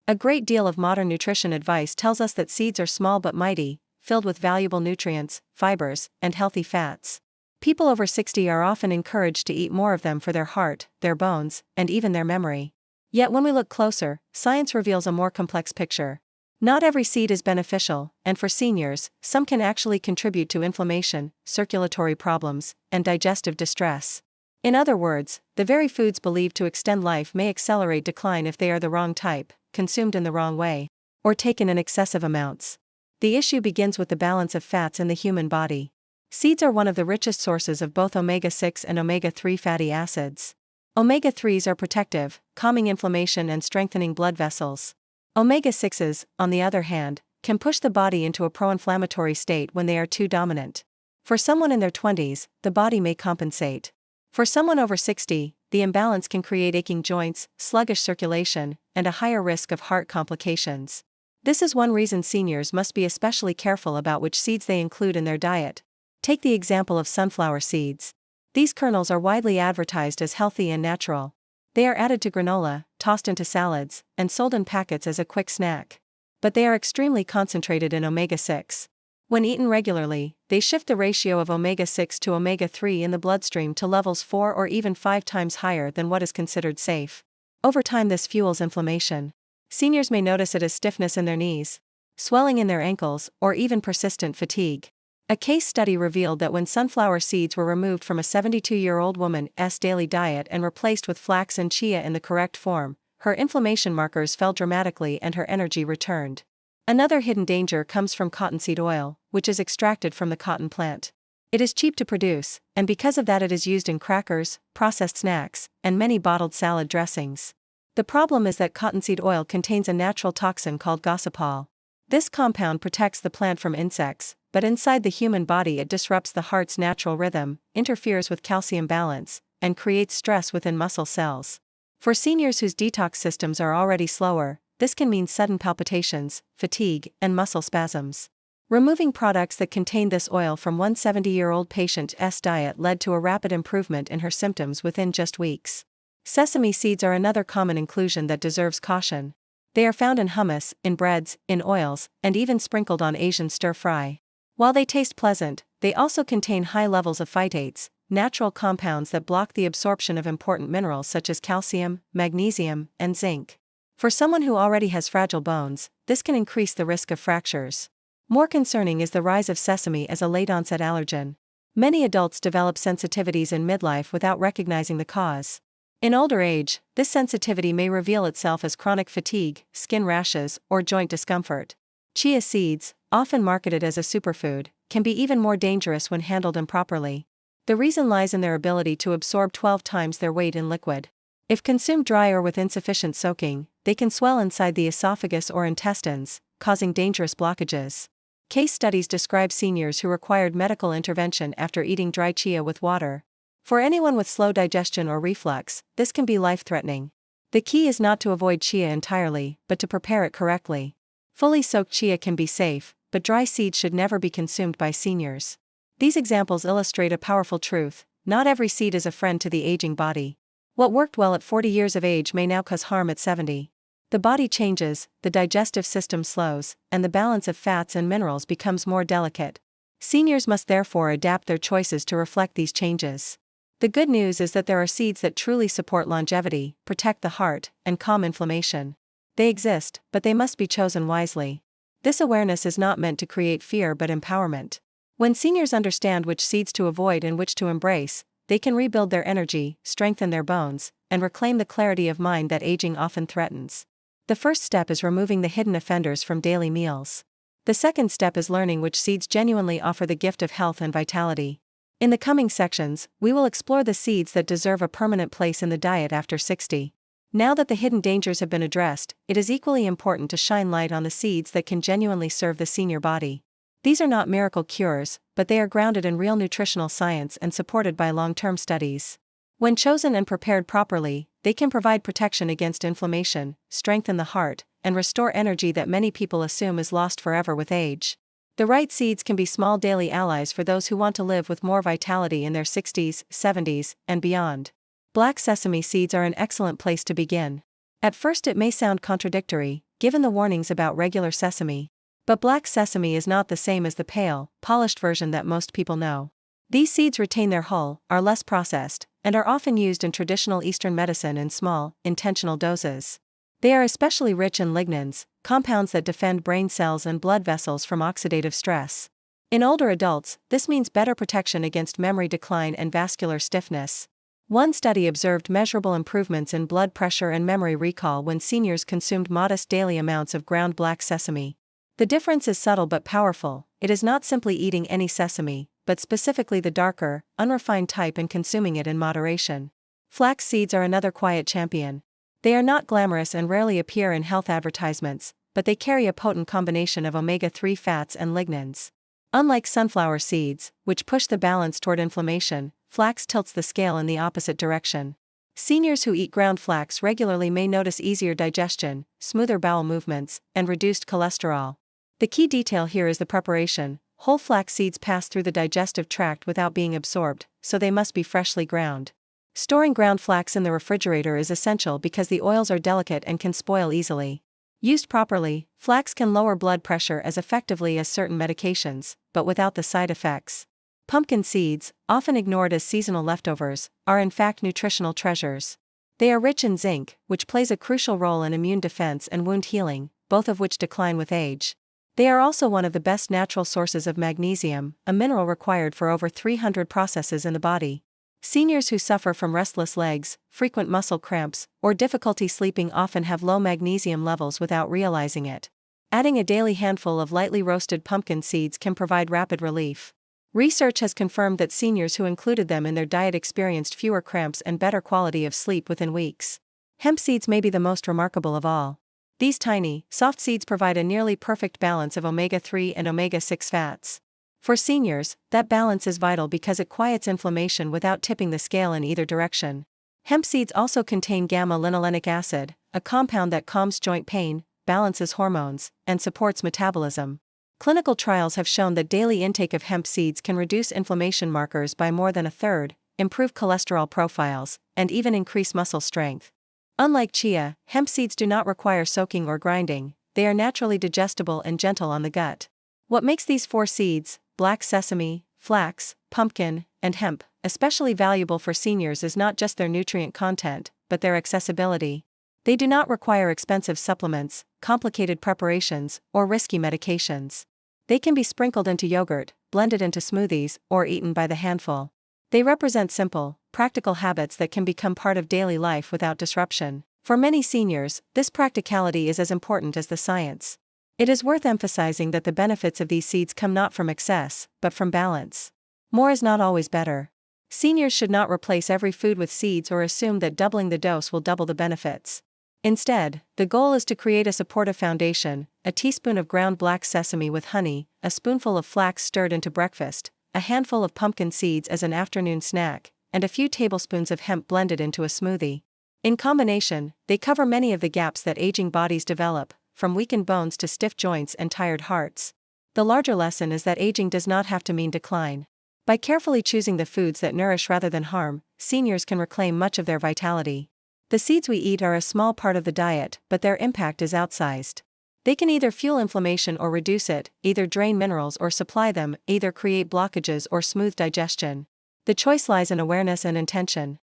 A great deal of modern nutrition advice tells us that seeds are small but mighty, filled with valuable nutrients, fibers, and healthy fats. People over 60 are often encouraged to eat more of them for their heart, their bones, and even their memory. Yet when we look closer, science reveals a more complex picture. Not every seed is beneficial, and for seniors, some can actually contribute to inflammation, circulatory problems, and digestive distress. In other words, the very foods believed to extend life may accelerate decline if they are the wrong type, consumed in the wrong way, or taken in excessive amounts. The issue begins with the balance of fats in the human body. Seeds are one of the richest sources of both omega-6 and omega-3 fatty acids. Omega-3s are protective, calming inflammation and strengthening blood vessels. Omega-6s, on the other hand, can push the body into a pro-inflammatory state when they are too dominant. For someone in their 20s, the body may compensate. For someone over 60, the imbalance can create aching joints, sluggish circulation, and a higher risk of heart complications. This is one reason seniors must be especially careful about which seeds they include in their diet. Take the example of sunflower seeds. These kernels are widely advertised as healthy and natural. They are added to granola, tossed into salads, and sold in packets as a quick snack. But they are extremely concentrated in omega-6. When eaten regularly, they shift the ratio of omega-6 to omega-3 in the bloodstream to levels 4 or even 5 times higher than what is considered safe. Over time, this fuels inflammation. Seniors may notice it as stiffness in their knees, swelling in their ankles, or even persistent fatigue. A case study revealed that when sunflower seeds were removed from a 72-year-old woman's daily diet and replaced with flax and chia in the correct form, her inflammation markers fell dramatically and her energy returned. Another hidden danger comes from cottonseed oil, which is extracted from the cotton plant. It is cheap to produce, and because of that it is used in crackers, processed snacks, and many bottled salad dressings. The problem is that cottonseed oil contains a natural toxin called gossypol. This compound protects the plant from insects, but inside the human body it disrupts the heart's natural rhythm, interferes with calcium balance, and creates stress within muscle cells. For seniors whose detox systems are already slower, this can mean sudden palpitations, fatigue, and muscle spasms. Removing products that contain this oil from one 70-year-old patient's diet led to a rapid improvement in her symptoms within just weeks. Sesame seeds are another common inclusion that deserves caution. They are found in hummus, in breads, in oils, and even sprinkled on Asian stir-fry. While they taste pleasant, they also contain high levels of phytates, natural compounds that block the absorption of important minerals such as calcium, magnesium, and zinc. For someone who already has fragile bones, this can increase the risk of fractures. More concerning is the rise of sesame as a late-onset allergen. Many adults develop sensitivities in midlife without recognizing the cause. In older age, this sensitivity may reveal itself as chronic fatigue, skin rashes, or joint discomfort. Chia seeds, often marketed as a superfood, can be even more dangerous when handled improperly. The reason lies in their ability to absorb 12 times their weight in liquid. If consumed dry or with insufficient soaking, they can swell inside the esophagus or intestines, causing dangerous blockages. Case studies describe seniors who required medical intervention after eating dry chia with water. For anyone with slow digestion or reflux, this can be life-threatening. The key is not to avoid chia entirely, but to prepare it correctly. Fully soaked chia can be safe, but dry seeds should never be consumed by seniors. These examples illustrate a powerful truth: not every seed is a friend to the aging body. What worked well at 40 years of age may now cause harm at 70. The body changes, the digestive system slows, and the balance of fats and minerals becomes more delicate. Seniors must therefore adapt their choices to reflect these changes. The good news is that there are seeds that truly support longevity, protect the heart, and calm inflammation. They exist, but they must be chosen wisely. This awareness is not meant to create fear but empowerment. When seniors understand which seeds to avoid and which to embrace, they can rebuild their energy, strengthen their bones, and reclaim the clarity of mind that aging often threatens. The first step is removing the hidden offenders from daily meals. The second step is learning which seeds genuinely offer the gift of health and vitality. In the coming sections, we will explore the seeds that deserve a permanent place in the diet after 60. Now that the hidden dangers have been addressed, it is equally important to shine light on the seeds that can genuinely serve the senior body. These are not miracle cures, but they are grounded in real nutritional science and supported by long-term studies. When chosen and prepared properly, they can provide protection against inflammation, strengthen the heart, and restore energy that many people assume is lost forever with age. The right seeds can be small daily allies for those who want to live with more vitality in their 60s, 70s, and beyond. Black sesame seeds are an excellent place to begin. At first it may sound contradictory, given the warnings about regular sesame. But black sesame is not the same as the pale, polished version that most people know. These seeds retain their hull, are less processed, and are often used in traditional Eastern medicine in small, intentional doses. They are especially rich in lignans, compounds that defend brain cells and blood vessels from oxidative stress. In older adults, this means better protection against memory decline and vascular stiffness. One study observed measurable improvements in blood pressure and memory recall when seniors consumed modest daily amounts of ground black sesame. The difference is subtle but powerful. It is not simply eating any sesame, but specifically the darker, unrefined type and consuming it in moderation. Flax seeds are another quiet champion. They are not glamorous and rarely appear in health advertisements, but they carry a potent combination of omega-3 fats and lignans. Unlike sunflower seeds, which push the balance toward inflammation, flax tilts the scale in the opposite direction. Seniors who eat ground flax regularly may notice easier digestion, smoother bowel movements, and reduced cholesterol. The key detail here is the preparation. Whole flax seeds pass through the digestive tract without being absorbed, so they must be freshly ground. Storing ground flax in the refrigerator is essential because the oils are delicate and can spoil easily. Used properly, flax can lower blood pressure as effectively as certain medications, but without the side effects. Pumpkin seeds, often ignored as seasonal leftovers, are in fact nutritional treasures. They are rich in zinc, which plays a crucial role in immune defense and wound healing, both of which decline with age. They are also one of the best natural sources of magnesium, a mineral required for over 300 processes in the body. Seniors who suffer from restless legs, frequent muscle cramps, or difficulty sleeping often have low magnesium levels without realizing it. Adding a daily handful of lightly roasted pumpkin seeds can provide rapid relief. Research has confirmed that seniors who included them in their diet experienced fewer cramps and better quality of sleep within weeks. Hemp seeds may be the most remarkable of all. These tiny, soft seeds provide a nearly perfect balance of omega-3 and omega-6 fats. For seniors, that balance is vital because it quiets inflammation without tipping the scale in either direction. Hemp seeds also contain gamma-linolenic acid, a compound that calms joint pain, balances hormones, and supports metabolism. Clinical trials have shown that daily intake of hemp seeds can reduce inflammation markers by more than a third, improve cholesterol profiles, and even increase muscle strength. Unlike chia, hemp seeds do not require soaking or grinding. They are naturally digestible and gentle on the gut. What makes these four seeds, black sesame, flax, pumpkin, and hemp, especially valuable for seniors is not just their nutrient content, but their accessibility. They do not require expensive supplements, complicated preparations, or risky medications. They can be sprinkled into yogurt, blended into smoothies, or eaten by the handful. They represent simple, practical habits that can become part of daily life without disruption. For many seniors, this practicality is as important as the science. It is worth emphasizing that the benefits of these seeds come not from excess, but from balance. More is not always better. Seniors should not replace every food with seeds or assume that doubling the dose will double the benefits. Instead, the goal is to create a supportive foundation: a teaspoon of ground black sesame with honey, a spoonful of flax stirred into breakfast, a handful of pumpkin seeds as an afternoon snack, and a few tablespoons of hemp blended into a smoothie. In combination, they cover many of the gaps that aging bodies develop, from weakened bones to stiff joints and tired hearts. The larger lesson is that aging does not have to mean decline. By carefully choosing the foods that nourish rather than harm, seniors can reclaim much of their vitality. The seeds we eat are a small part of the diet, but their impact is outsized. They can either fuel inflammation or reduce it, either drain minerals or supply them, either create blockages or smooth digestion. The choice lies in awareness and intention.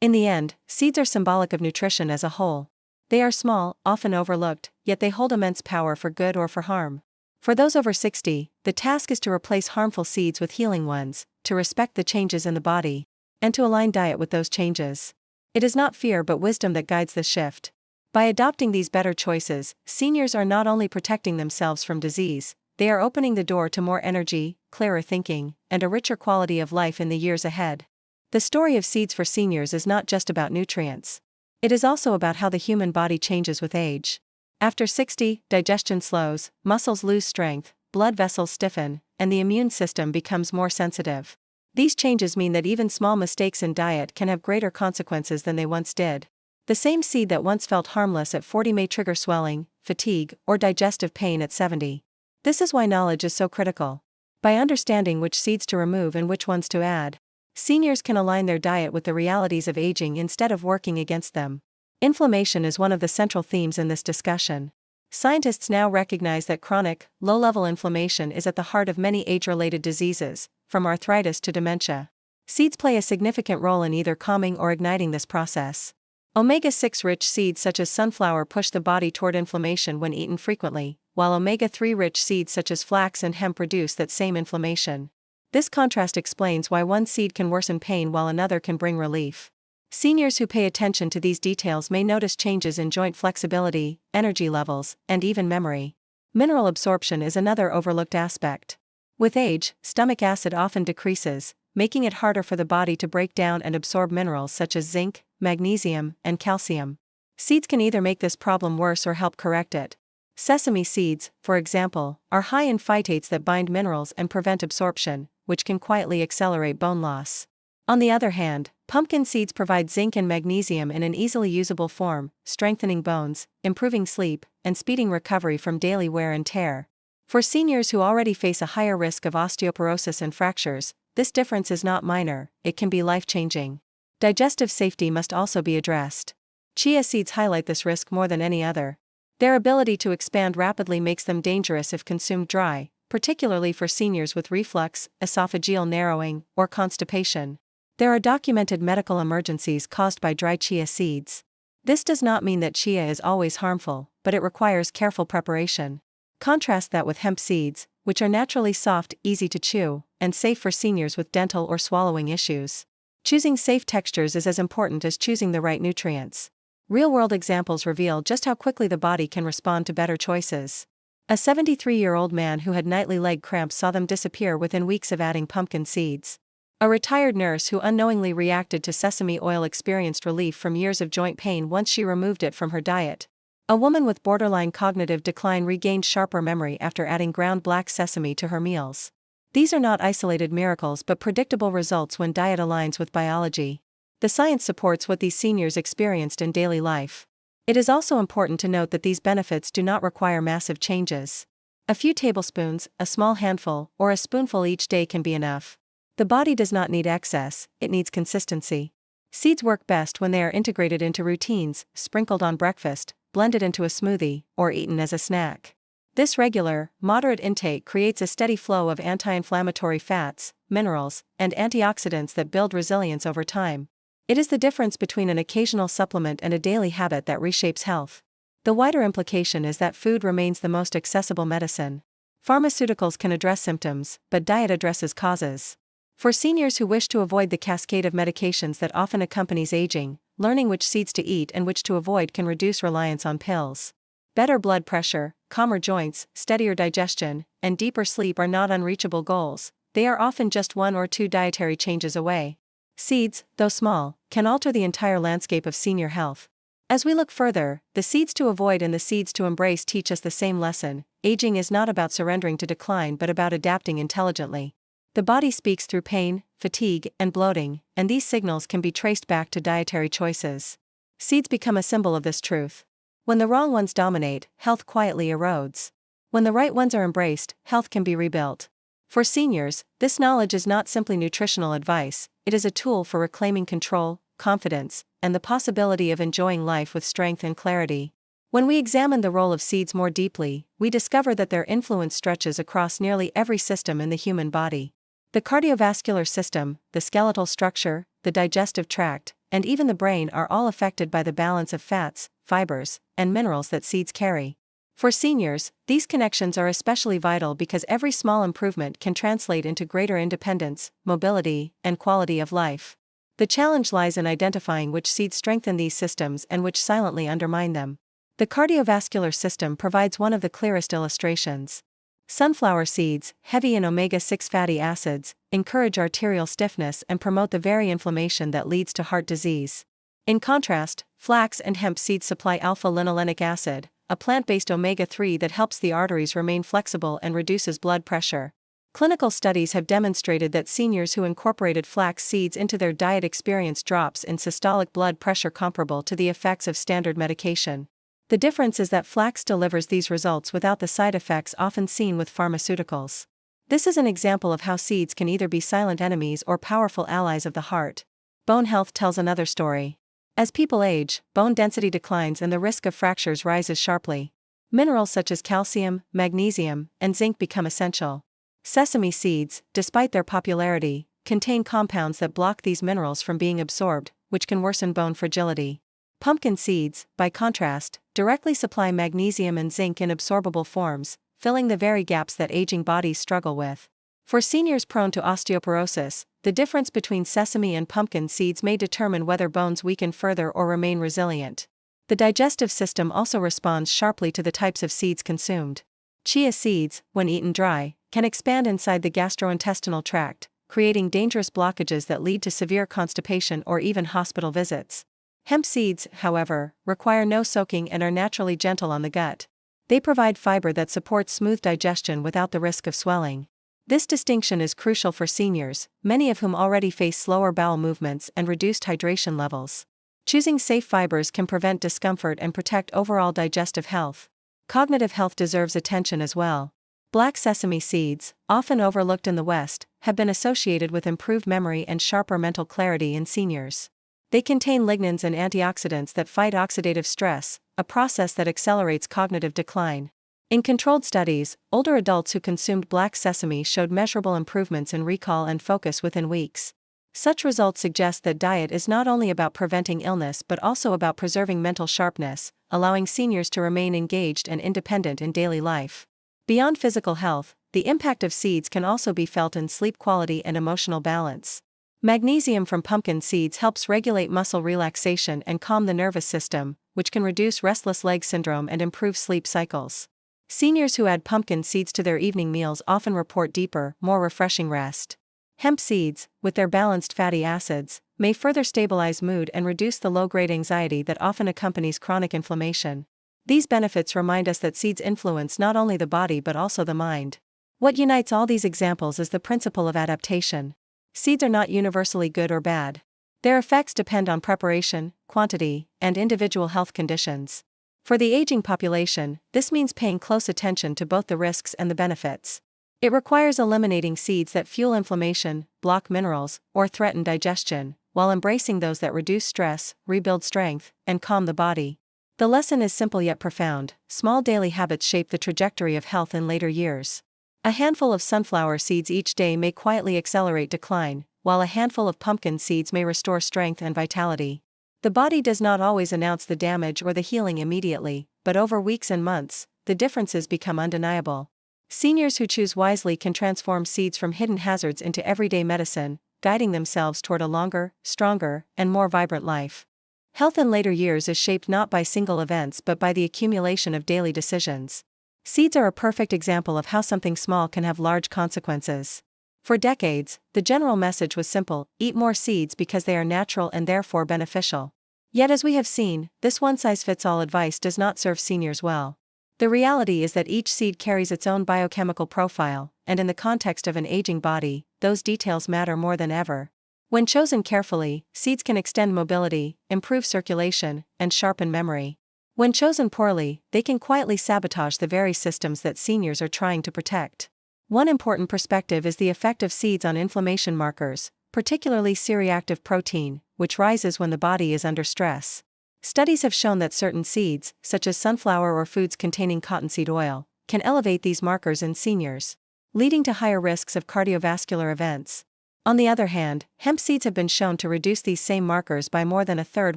In the end, seeds are symbolic of nutrition as a whole. They are small, often overlooked, yet they hold immense power for good or for harm. For those over 60, the task is to replace harmful seeds with healing ones, to respect the changes in the body, and to align diet with those changes. It is not fear but wisdom that guides the shift. By adopting these better choices, seniors are not only protecting themselves from disease, they are opening the door to more energy, clearer thinking, and a richer quality of life in the years ahead. The story of seeds for seniors is not just about nutrients. It is also about how the human body changes with age. After 60, digestion slows, muscles lose strength, blood vessels stiffen, and the immune system becomes more sensitive. These changes mean that even small mistakes in diet can have greater consequences than they once did. The same seed that once felt harmless at 40 may trigger swelling, fatigue, or digestive pain at 70. This is why knowledge is so critical. By understanding which seeds to remove and which ones to add, seniors can align their diet with the realities of aging instead of working against them. Inflammation is one of the central themes in this discussion. Scientists now recognize that chronic, low-level inflammation is at the heart of many age-related diseases, from arthritis to dementia. Seeds play a significant role in either calming or igniting this process. Omega-6 rich seeds such as sunflower push the body toward inflammation when eaten frequently, while omega-3 rich seeds such as flax and hemp reduce that same inflammation. This contrast explains why one seed can worsen pain while another can bring relief. Seniors who pay attention to these details may notice changes in joint flexibility, energy levels, and even memory. Mineral absorption is another overlooked aspect. With age, stomach acid often decreases, making it harder for the body to break down and absorb minerals such as zinc, magnesium, and calcium. Seeds can either make this problem worse or help correct it. Sesame seeds, for example, are high in phytates that bind minerals and prevent absorption, which can quietly accelerate bone loss. On the other hand, pumpkin seeds provide zinc and magnesium in an easily usable form, strengthening bones, improving sleep, and speeding recovery from daily wear and tear. For seniors who already face a higher risk of osteoporosis and fractures, this difference is not minor, it can be life-changing. Digestive safety must also be addressed. Chia seeds highlight this risk more than any other. Their ability to expand rapidly makes them dangerous if consumed dry, particularly for seniors with reflux, esophageal narrowing, or constipation. There are documented medical emergencies caused by dry chia seeds. This does not mean that chia is always harmful, but it requires careful preparation. Contrast that with hemp seeds, which are naturally soft, easy to chew, and safe for seniors with dental or swallowing issues. Choosing safe textures is as important as choosing the right nutrients. Real-world examples reveal just how quickly the body can respond to better choices. A 73-year-old man who had nightly leg cramps saw them disappear within weeks of adding pumpkin seeds. A retired nurse who unknowingly reacted to sesame oil experienced relief from years of joint pain once she removed it from her diet. A woman with borderline cognitive decline regained sharper memory after adding ground black sesame to her meals. These are not isolated miracles but predictable results when diet aligns with biology. The science supports what these seniors experienced in daily life. It is also important to note that these benefits do not require massive changes. A few tablespoons, a small handful, or a spoonful each day can be enough. The body does not need excess, it needs consistency. Seeds work best when they are integrated into routines, sprinkled on breakfast, blended into a smoothie, or eaten as a snack. This regular, moderate intake creates a steady flow of anti-inflammatory fats, minerals, and antioxidants that build resilience over time. It is the difference between an occasional supplement and a daily habit that reshapes health. The wider implication is that food remains the most accessible medicine. Pharmaceuticals can address symptoms, but diet addresses causes. For seniors who wish to avoid the cascade of medications that often accompanies aging, learning which seeds to eat and which to avoid can reduce reliance on pills. Better blood pressure, calmer joints, steadier digestion, and deeper sleep are not unreachable goals, they are often just 1 or 2 dietary changes away. Seeds, though small, can alter the entire landscape of senior health. As we look further, the seeds to avoid and the seeds to embrace teach us the same lesson: aging is not about surrendering to decline but about adapting intelligently. The body speaks through pain, fatigue, and bloating, and these signals can be traced back to dietary choices. Seeds become a symbol of this truth. When the wrong ones dominate, health quietly erodes. When the right ones are embraced, health can be rebuilt. For seniors, this knowledge is not simply nutritional advice, it is a tool for reclaiming control, confidence, and the possibility of enjoying life with strength and clarity. When we examine the role of seeds more deeply, we discover that their influence stretches across nearly every system in the human body. The cardiovascular system, the skeletal structure, the digestive tract, and even the brain are all affected by the balance of fats, fibers, and minerals that seeds carry. For seniors, these connections are especially vital because every small improvement can translate into greater independence, mobility, and quality of life. The challenge lies in identifying which seeds strengthen these systems and which silently undermine them. The cardiovascular system provides one of the clearest illustrations. Sunflower seeds, heavy in omega-6 fatty acids, encourage arterial stiffness and promote the very inflammation that leads to heart disease. In contrast, flax and hemp seeds supply alpha-linolenic acid, a plant-based omega-3 that helps the arteries remain flexible and reduces blood pressure. Clinical studies have demonstrated that seniors who incorporated flax seeds into their diet experienced drops in systolic blood pressure comparable to the effects of standard medication. The difference is that flax delivers these results without the side effects often seen with pharmaceuticals. This is an example of how seeds can either be silent enemies or powerful allies of the heart. Bone health tells another story. As people age, bone density declines and the risk of fractures rises sharply. Minerals such as calcium, magnesium, and zinc become essential. Sesame seeds, despite their popularity, contain compounds that block these minerals from being absorbed, which can worsen bone fragility. Pumpkin seeds, by contrast, directly supply magnesium and zinc in absorbable forms, filling the very gaps that aging bodies struggle with. For seniors prone to osteoporosis, the difference between sesame and pumpkin seeds may determine whether bones weaken further or remain resilient. The digestive system also responds sharply to the types of seeds consumed. Chia seeds, when eaten dry, can expand inside the gastrointestinal tract, creating dangerous blockages that lead to severe constipation or even hospital visits. Hemp seeds, however, require no soaking and are naturally gentle on the gut. They provide fiber that supports smooth digestion without the risk of swelling. This distinction is crucial for seniors, many of whom already face slower bowel movements and reduced hydration levels. Choosing safe fibers can prevent discomfort and protect overall digestive health. Cognitive health deserves attention as well. Black sesame seeds, often overlooked in the West, have been associated with improved memory and sharper mental clarity in seniors. They contain lignans and antioxidants that fight oxidative stress, a process that accelerates cognitive decline. In controlled studies, older adults who consumed black sesame showed measurable improvements in recall and focus within weeks. Such results suggest that diet is not only about preventing illness but also about preserving mental sharpness, allowing seniors to remain engaged and independent in daily life. Beyond physical health, the impact of seeds can also be felt in sleep quality and emotional balance. Magnesium from pumpkin seeds helps regulate muscle relaxation and calm the nervous system, which can reduce restless leg syndrome and improve sleep cycles. Seniors who add pumpkin seeds to their evening meals often report deeper, more refreshing rest. Hemp seeds, with their balanced fatty acids, may further stabilize mood and reduce the low-grade anxiety that often accompanies chronic inflammation. These benefits remind us that seeds influence not only the body but also the mind. What unites all these examples is the principle of adaptation. Seeds are not universally good or bad. Their effects depend on preparation, quantity, and individual health conditions. For the aging population, this means paying close attention to both the risks and the benefits. It requires eliminating seeds that fuel inflammation, block minerals, or threaten digestion, while embracing those that reduce stress, rebuild strength, and calm the body. The lesson is simple yet profound: small daily habits shape the trajectory of health in later years. A handful of sunflower seeds each day may quietly accelerate decline, while a handful of pumpkin seeds may restore strength and vitality. The body does not always announce the damage or the healing immediately, but over weeks and months, the differences become undeniable. Seniors who choose wisely can transform seeds from hidden hazards into everyday medicine, guiding themselves toward a longer, stronger, and more vibrant life. Health in later years is shaped not by single events but by the accumulation of daily decisions. Seeds are a perfect example of how something small can have large consequences. For decades, the general message was simple: eat more seeds because they are natural and therefore beneficial. Yet as we have seen, this one-size-fits-all advice does not serve seniors well. The reality is that each seed carries its own biochemical profile, and in the context of an aging body, those details matter more than ever. When chosen carefully, seeds can extend mobility, improve circulation, and sharpen memory. When chosen poorly, they can quietly sabotage the very systems that seniors are trying to protect. One important perspective is the effect of seeds on inflammation markers, particularly C-reactive protein, which rises when the body is under stress. Studies have shown that certain seeds, such as sunflower or foods containing cottonseed oil, can elevate these markers in seniors, leading to higher risks of cardiovascular events. On the other hand, hemp seeds have been shown to reduce these same markers by more than a third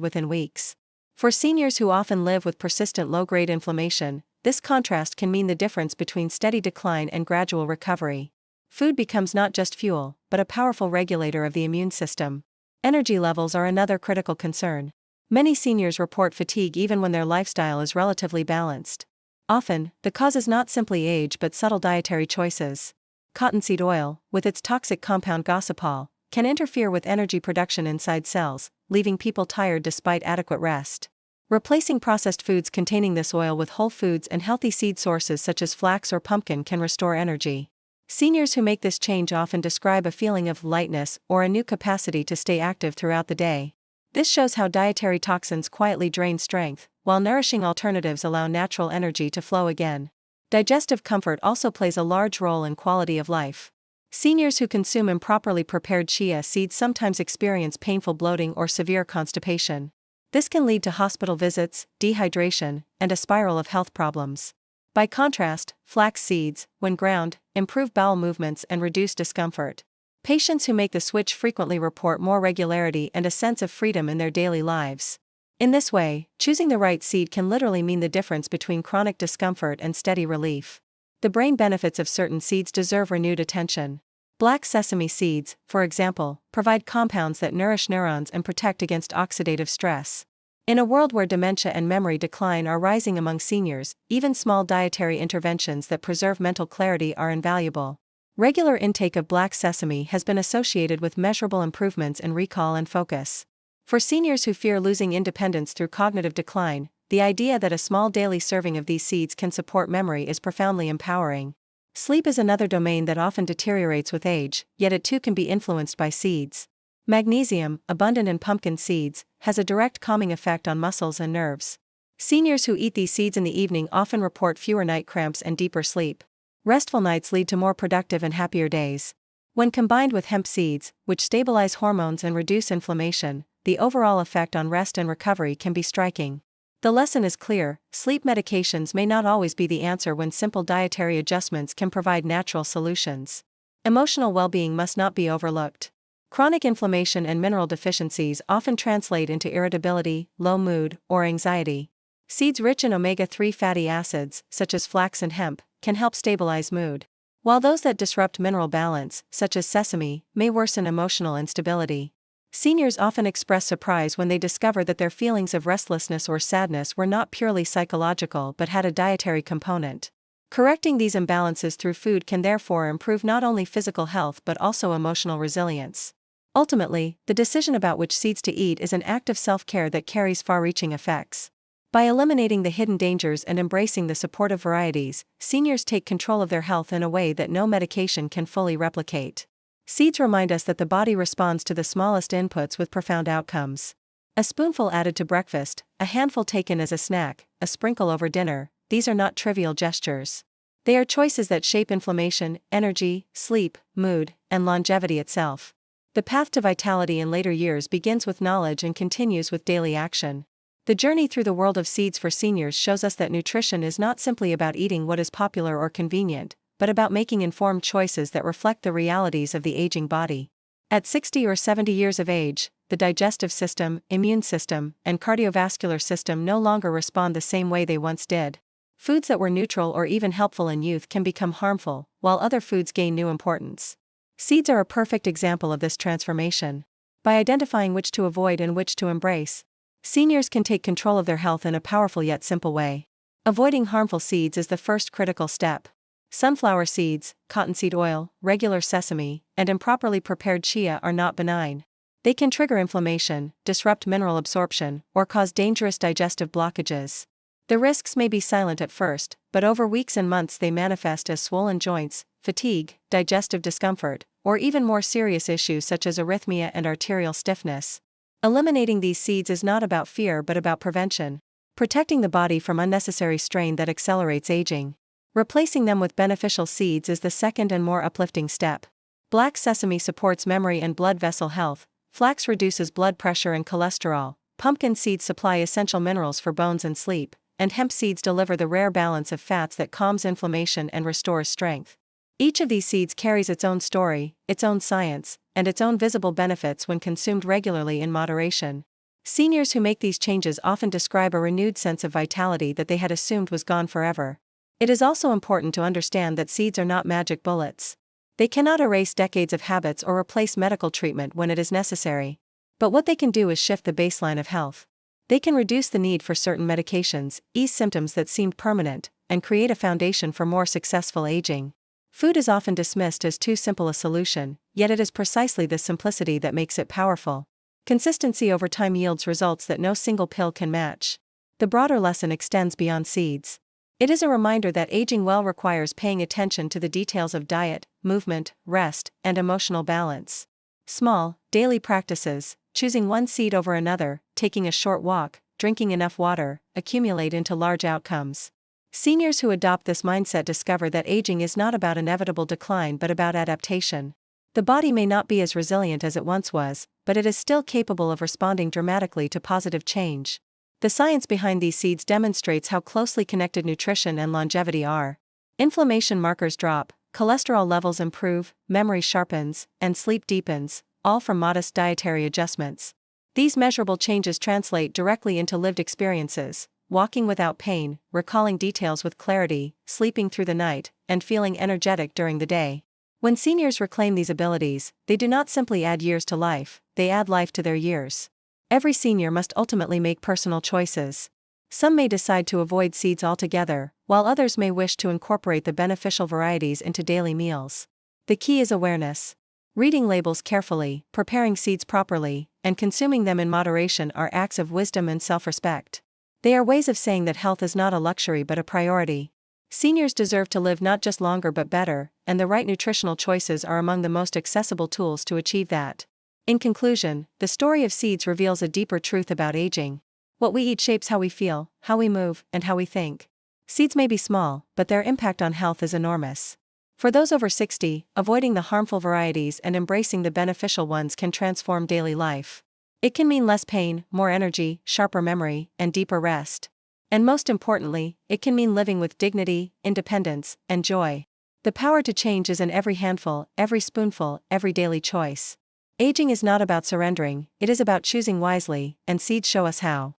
within weeks. For seniors who often live with persistent low-grade inflammation, this contrast can mean the difference between steady decline and gradual recovery. Food becomes not just fuel, but a powerful regulator of the immune system. Energy levels are another critical concern. Many seniors report fatigue even when their lifestyle is relatively balanced. Often, the cause is not simply age but subtle dietary choices. Cottonseed oil, with its toxic compound gossypol, can interfere with energy production inside cells, leaving people tired despite adequate rest. Replacing processed foods containing this oil with whole foods and healthy seed sources such as flax or pumpkin can restore energy. Seniors who make this change often describe a feeling of lightness or a new capacity to stay active throughout the day. This shows how dietary toxins quietly drain strength, while nourishing alternatives allow natural energy to flow again. Digestive comfort also plays a large role in quality of life. Seniors who consume improperly prepared chia seeds sometimes experience painful bloating or severe constipation. This can lead to hospital visits, dehydration, and a spiral of health problems. By contrast, flax seeds, when ground, improve bowel movements and reduce discomfort. Patients who make the switch frequently report more regularity and a sense of freedom in their daily lives. In this way, choosing the right seed can literally mean the difference between chronic discomfort and steady relief. The brain benefits of certain seeds deserve renewed attention. Black sesame seeds, for example, provide compounds that nourish neurons and protect against oxidative stress. In a world where dementia and memory decline are rising among seniors, even small dietary interventions that preserve mental clarity are invaluable. Regular intake of black sesame has been associated with measurable improvements in recall and focus. For seniors who fear losing independence through cognitive decline, the idea that a small daily serving of these seeds can support memory is profoundly empowering. Sleep is another domain that often deteriorates with age, yet it too can be influenced by seeds. Magnesium, abundant in pumpkin seeds, has a direct calming effect on muscles and nerves. Seniors who eat these seeds in the evening often report fewer night cramps and deeper sleep. Restful nights lead to more productive and happier days. When combined with hemp seeds, which stabilize hormones and reduce inflammation, the overall effect on rest and recovery can be striking. The lesson is clear: sleep medications may not always be the answer when simple dietary adjustments can provide natural solutions. Emotional well-being must not be overlooked. Chronic inflammation and mineral deficiencies often translate into irritability, low mood, or anxiety. Seeds rich in omega-3 fatty acids, such as flax and hemp, can help stabilize mood, while those that disrupt mineral balance, such as sesame, may worsen emotional instability. Seniors often express surprise when they discover that their feelings of restlessness or sadness were not purely psychological but had a dietary component. Correcting these imbalances through food can therefore improve not only physical health but also emotional resilience. Ultimately, the decision about which seeds to eat is an act of self-care that carries far-reaching effects. By eliminating the hidden dangers and embracing the supportive varieties, seniors take control of their health in a way that no medication can fully replicate. Seeds remind us that the body responds to the smallest inputs with profound outcomes. A spoonful added to breakfast, a handful taken as a snack, a sprinkle over dinner, these are not trivial gestures. They are choices that shape inflammation, energy, sleep, mood, and longevity itself. The path to vitality in later years begins with knowledge and continues with daily action. The journey through the world of seeds for seniors shows us that nutrition is not simply about eating what is popular or convenient, but about making informed choices that reflect the realities of the aging body. At 60 or 70 years of age, the digestive system, immune system, and cardiovascular system no longer respond the same way they once did. Foods that were neutral or even helpful in youth can become harmful, while other foods gain new importance. Seeds are a perfect example of this transformation. By identifying which to avoid and which to embrace, seniors can take control of their health in a powerful yet simple way. Avoiding harmful seeds is the first critical step. Sunflower seeds, cottonseed oil, regular sesame, and improperly prepared chia are not benign. They can trigger inflammation, disrupt mineral absorption, or cause dangerous digestive blockages. The risks may be silent at first, but over weeks and months they manifest as swollen joints, fatigue, digestive discomfort, or even more serious issues such as arrhythmia and arterial stiffness. Eliminating these seeds is not about fear but about prevention, protecting the body from unnecessary strain that accelerates aging. Replacing them with beneficial seeds is the second and more uplifting step. Black sesame supports memory and blood vessel health, flax reduces blood pressure and cholesterol, pumpkin seeds supply essential minerals for bones and sleep, and hemp seeds deliver the rare balance of fats that calms inflammation and restores strength. Each of these seeds carries its own story, its own science, and its own visible benefits when consumed regularly in moderation. Seniors who make these changes often describe a renewed sense of vitality that they had assumed was gone forever. It is also important to understand that seeds are not magic bullets. They cannot erase decades of habits or replace medical treatment when it is necessary. But what they can do is shift the baseline of health. They can reduce the need for certain medications, ease symptoms that seemed permanent, and create a foundation for more successful aging. Food is often dismissed as too simple a solution, yet it is precisely this simplicity that makes it powerful. Consistency over time yields results that no single pill can match. The broader lesson extends beyond seeds. It is a reminder that aging well requires paying attention to the details of diet, movement, rest, and emotional balance. Small, daily practices, choosing one seed over another, taking a short walk, drinking enough water, accumulate into large outcomes. Seniors who adopt this mindset discover that aging is not about inevitable decline but about adaptation. The body may not be as resilient as it once was, but it is still capable of responding dramatically to positive change. The science behind these seeds demonstrates how closely connected nutrition and longevity are. Inflammation markers drop, cholesterol levels improve, memory sharpens, and sleep deepens, all from modest dietary adjustments. These measurable changes translate directly into lived experiences: walking without pain, recalling details with clarity, sleeping through the night, and feeling energetic during the day. When seniors reclaim these abilities, they do not simply add years to life, they add life to their years. Every senior must ultimately make personal choices. Some may decide to avoid seeds altogether, while others may wish to incorporate the beneficial varieties into daily meals. The key is awareness. Reading labels carefully, preparing seeds properly, and consuming them in moderation are acts of wisdom and self-respect. They are ways of saying that health is not a luxury but a priority. Seniors deserve to live not just longer but better, and the right nutritional choices are among the most accessible tools to achieve that. In conclusion, the story of seeds reveals a deeper truth about aging. What we eat shapes how we feel, how we move, and how we think. Seeds may be small, but their impact on health is enormous. For those over 60, avoiding the harmful varieties and embracing the beneficial ones can transform daily life. It can mean less pain, more energy, sharper memory, and deeper rest. And most importantly, it can mean living with dignity, independence, and joy. The power to change is in every handful, every spoonful, every daily choice. Aging is not about surrendering, it is about choosing wisely, and seeds show us how.